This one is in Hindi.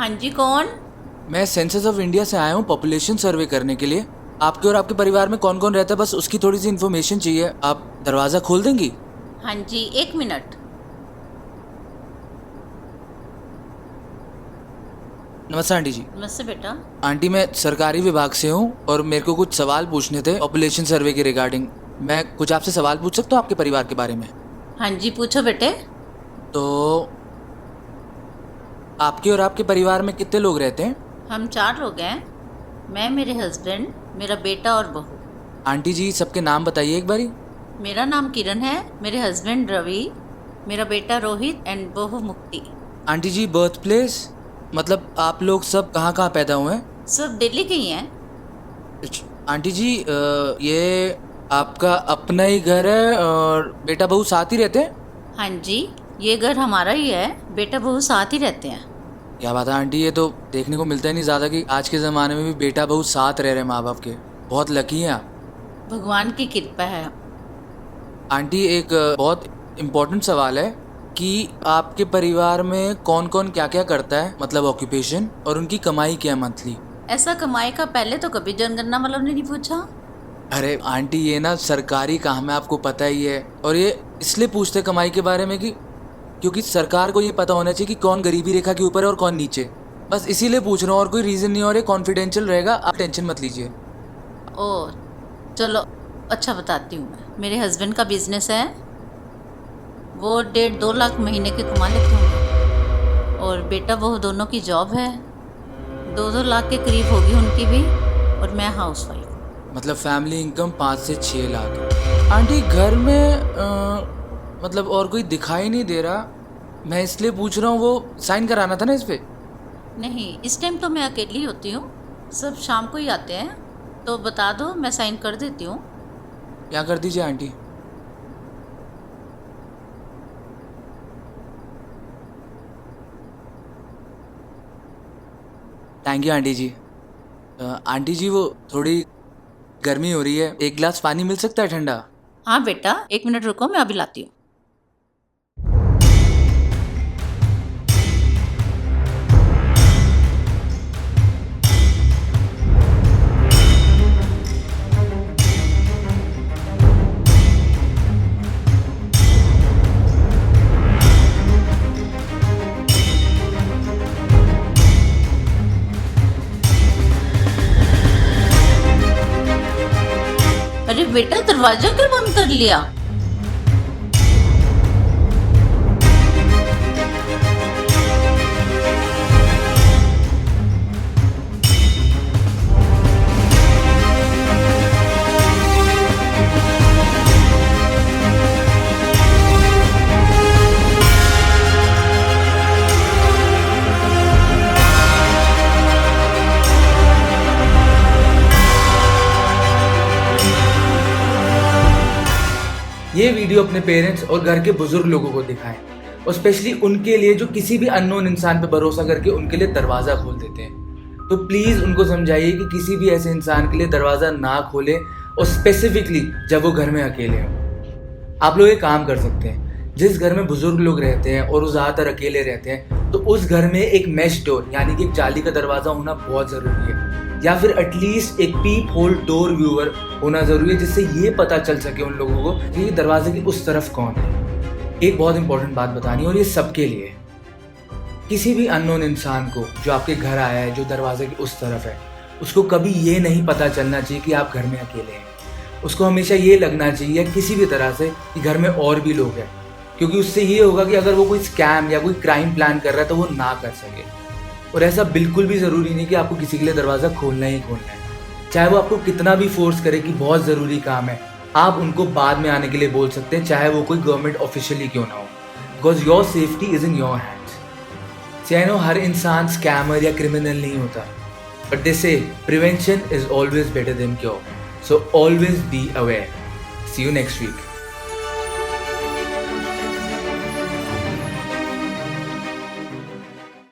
हाँ जी, कौन? मैं सेंसस ऑफ इंडिया से आया हूँ पॉपुलेशन सर्वे करने के लिए। आपके और आपके परिवार में कौन कौन रहता है, बस उसकी थोड़ी सी इन्फॉर्मेशन चाहिए। आप दरवाज़ा खोल देंगी? हाँ जी, 1 मिनट। नमस्ते आंटी जी। नमस्ते बेटा। आंटी, मैं सरकारी विभाग से हूँ और मेरे को कुछ सवाल पूछने थे पॉपुलेशन सर्वे के रिगार्डिंग। मैं कुछ आपसे सवाल पूछ सकता हूँ आपके परिवार के बारे में? हाँ जी, पूछो बेटे। तो आपके और आपके परिवार में कितने लोग रहते हैं? हम 4 लोग हैं। मैं, मेरे हस्बैंड, मेरा बेटा और बहू। आंटी जी, सबके नाम बताइए एक बारी। मेरा नाम किरण है, मेरे हस्बैंड रवि, मेरा बेटा रोहित एंड बहू मुक्ति। आंटी जी, बर्थ प्लेस, मतलब आप लोग सब कहाँ कहाँ पैदा हुए हैं? सब दिल्ली के ही हैं। आंटी जी, ये आपका अपना ही घर है और बेटा बहू साथ ही रहते हैं? हाँ जी, ये घर हमारा ही है, बेटा बहू साथ ही रहते हैं। क्या बात है आंटी, ये तो देखने को मिलता ही नहीं ज़्यादा कि आज के ज़माने में भी बेटा बहू साथ रह रहे हैं माँ बाप के। बहुत लकी हैं आप। भगवान की कृपा है। आंटी, एक बहुत इम्पोर्टेंट सवाल है कि आपके परिवार में कौन कौन क्या क्या करता है, मतलब ऑक्यूपेशन, और उनकी कमाई क्या है मंथली? ऐसा कमाई का पहले तो कभी जनगणना वालों ने नहीं पूछा। अरे आंटी, ये ना सरकारी काम है, आपको पता ही है। और ये इसलिए पूछते कमाई के बारे में कि क्योंकि सरकार को ये पता होना चाहिए कि कौन गरीबी रेखा के ऊपर है और कौन नीचे। बस इसीलिए पूछ रहा हूँ, और कोई रीज़न नहीं। और ये कॉन्फिडेंशियल रहेगा, आप टेंशन मत लीजिए। ओह, चलो अच्छा बताती हूँ मैं। मेरे हस्बैंड का बिजनेस है, वो 1.5-2 लाख महीने के कमा लेते होंगे। और बेटा बहू दोनों की जॉब है, 2-2 लाख के करीब होगी उनकी भी। और मैं हाउस वाइफ। मतलब फैमिली इनकम 5 से 6 लाख। आंटी, घर में मतलब और कोई दिखाई नहीं दे रहा, मैं इसलिए पूछ रहा हूँ। वो साइन कराना था ना इस पे? नहीं, इस टाइम तो मैं अकेली होती हूँ, सब शाम को ही आते हैं। तो बता दो, मैं साइन कर देती हूँ। क्या कर दीजिए aunty. Thank you aunty ji. Aunty ji, वो थोड़ी गर्मी हो रही है, एक गिलास पानी मिल सकता है ठंडा? हाँ बेटा, 1 मिनट रुको, मैं अभी लाती हूँ। अरे बेटा, दरवाजा क्यों बंद कर लिया? ये वीडियो अपने पेरेंट्स और घर के बुजुर्ग लोगों को दिखाएं, और स्पेशली उनके लिए जो किसी भी अननोन इंसान पे भरोसा करके उनके लिए दरवाज़ा खोल देते हैं। तो प्लीज़ उनको समझाइए कि किसी भी ऐसे इंसान के लिए दरवाज़ा ना खोले, और स्पेसिफिकली जब वो घर में अकेले हों। आप लोग एक काम कर सकते हैं, जिस घर में बुजुर्ग लोग रहते हैं और वो ज़्यादातर अकेले रहते हैं, तो उस घर में एक मैश डोर यानी कि एक जाली का दरवाज़ा होना बहुत ज़रूरी है, या फिर एटलीस्ट एक पीप होल डोर व्यूअर होना ज़रूरी है, जिससे ये पता चल सके उन लोगों को कि दरवाजे की उस तरफ कौन है। एक बहुत इंपॉर्टेंट बात बतानी है, और ये सबके लिए। किसी भी अननोन इंसान को जो आपके घर आया है, जो दरवाजे की उस तरफ है, उसको कभी ये नहीं पता चलना चाहिए कि आप घर में अकेले हैं। उसको हमेशा ये लगना चाहिए किसी भी तरह से कि घर में और भी लोग हैं, क्योंकि उससे ये होगा कि अगर वो कोई स्कैम या कोई क्राइम प्लान कर रहा है तो वो ना कर सके। और ऐसा बिल्कुल भी ज़रूरी नहीं कि आपको किसी के लिए दरवाज़ा खोलना ही खोलना है, चाहे वो आपको कितना भी फोर्स करे कि बहुत ज़रूरी काम है। आप उनको बाद में आने के लिए बोल सकते हैं, चाहे वो कोई गवर्नमेंट ऑफिशियली क्यों ना हो, because your safety is in your hands. चाहे नो हर इंसान स्कैमर या क्रिमिनल नहीं होता, but they say prevention is always better than cure, so always be aware. See you next week.